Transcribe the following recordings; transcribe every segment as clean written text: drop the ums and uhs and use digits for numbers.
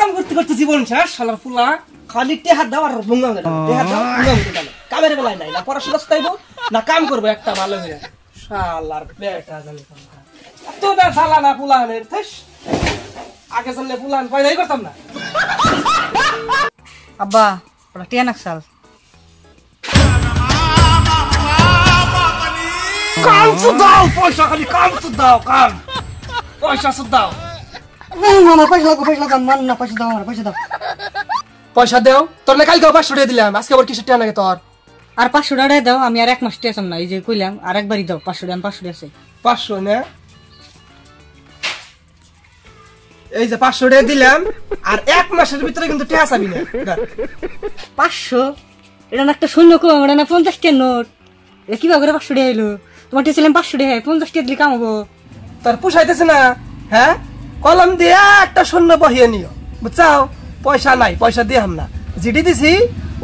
কাম করতে করতে জীবন শেষ শালার ফুলা খালি টেহাত দাও আর ভুঙ্গা দাও টেহাত দাও ভুঙ্গা দাও কামের বেলায় নাই না পড়াশোনা চাইবো না কাম করবো একটা ভালো হয়ে শালার বেটা জানি এত না শালা না ফুলানের থেস আগে জানলে ফুলান পয়দাই করতাম না আব্বা ওরা টিয়া নাকসাল কাম দাও পয়সা খালি কাম দাও কাম পয়সা দাও মামা পয়সা লাগবে মান না পয়সা দাও আমার পয়সা দাও পয়সা দেও তোর না কালকে 500 টাকা দিলাম আজকে আবার কিসের টাকা লাগে তোর আর 500 টাকা দাও আমি আর এক মাস টেছাম না এই যে কইলাম আর একবারই দাও 500 টাকা 500 আছে 500 না এই যে 500 টাকা দিলাম আর এক মাসের ভিতরে কিন্তু টাকা চাবি না 500 এটা না একটা শূন্য কম এটা না 50 টাকা নোট এ কিভাবে করে 500 টাকা এলো তোমার টেছিলাম 500 টাকা 50 টাকা দিলে কাম হবো তোর পোষাইতেছে না হ্যাঁ কলম দিয়ে একটা শূন্য বহিয়ে নিও বুঝছাও পয়সা নাই পয়সা দিয়াম না জিডি দিছি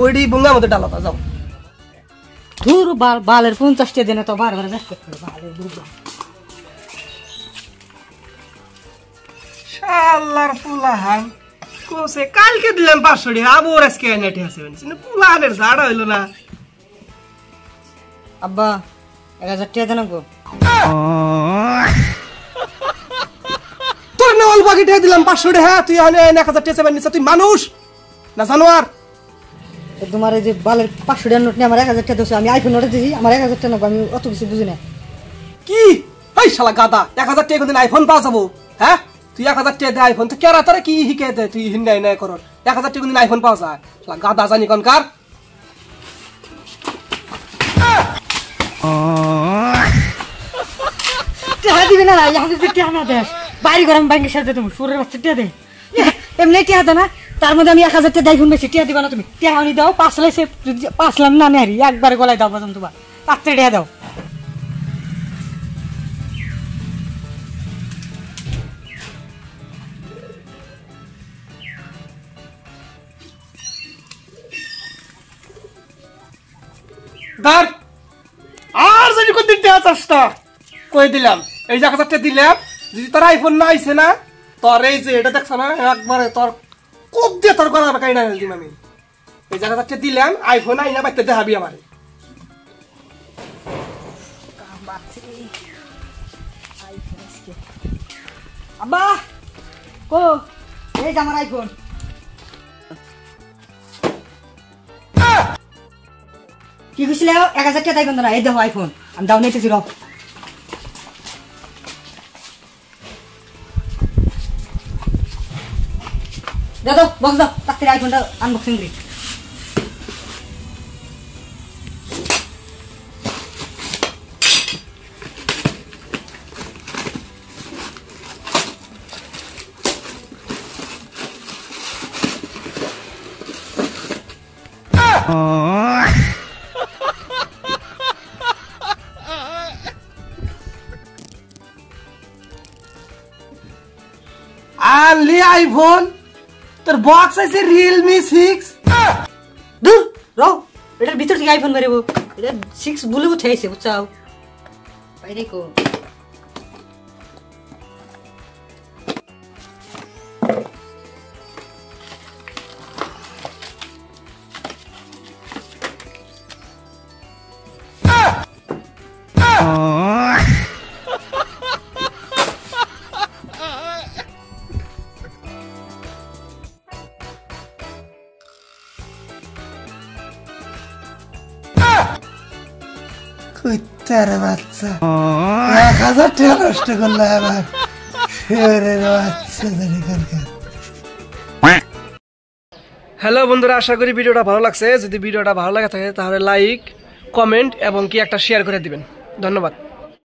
ওইডি বুঙ্গা মতো ডালতা যাও ধুর বালের 50 টাকা দেনে তো বারবার যাচ্ছে বালের দুর্গা শালার ফুলাহান কোসে কালকে দিলাম 500 টাকা আবার আজকে নেটে আছে মানে ফুলাহানের ঝাড়া হইলো না আব্বা 1000 টাকা দেন গো তোর না অল্প আগে টাকা দিলাম 500 টাকা তুই এখানে 1000 টাকা চাইবেন তুই মানুষ না জানোয়ার তোমার এই যে বালের 500 টাকা নোট নিয়ে আমার 1000 টাকা দিছো আমি আইফোন নোট দিছি আমার 1000 টাকা নেবো আমি অত কিছু বুঝি না কি এই শালা গাদা 1000 টাকা কোনদিন আইফোন পাওয়া যাবো হ্যাঁ তুই 1000 টাকা দে আইফোন তো কেরা তোরা কি হিকে দে তুই হিন্দাই নাই করর 1000 টাকা কোনদিন আইফোন পাওয়া যায় শালা গাদা জানি কোনকার টাকা দিবি না আমি তো টাকা না দেস বাইরে গরম ব্যাংকের সাথে তুমি সুরের বাচ্চা টাকা দে এমনি টাকা দে না তার মধ্যে আমি 1000 টাকা আইফোন বেশি টাকা দিবা না তুমি টাকা আনি দাও 5 লাইছে 5 লাখ না নেহারি একবারে গলায় দাও বাদাম তোমার 5 টাকা দাও ধর আর যদি কোনদিন টাকা চাসটা কই দিলাম এই যে 1000 টাকা দিলাম যদি তোর আইফোন না আইছে না তোর এই যে এটা দেখছ না একবারে তোর কোপ দিয়ে তোর গলা কাই না দিম আমি এই যে 1000 টাকা দিলাম আইফোন আইনা বাইতে দেখাবি আমারে আব্বা কো এই যে আমার আইফোন কি কইছিলে 1000 টাকা আইফোন না এই দেখো আইফোন আমি দাও নিতেছি রও দাদা বক্স দাও তাড়াতাড়ি আইফোনটা আনবক্সিং করি আনলি আইফোন তোর বক্স আছে রিয়েলমি 6 দূর রও এটার ভিতর থেকে আইফোন বেরোবো এটা 6 ব্লুটুথ আছে বুঝছাও বাইরে কো কুত্তার বাচ্চা 1000 টাকা নষ্ট করলো আবার হ্যালো বন্ধুরা আশা করি ভিডিওটা ভালো লাগছে যদি ভিডিওটা ভালো লাগে থাকে তাহলে লাইক কমেন্ট এবং কি একটা শেয়ার করে দিবেন ধন্যবাদ।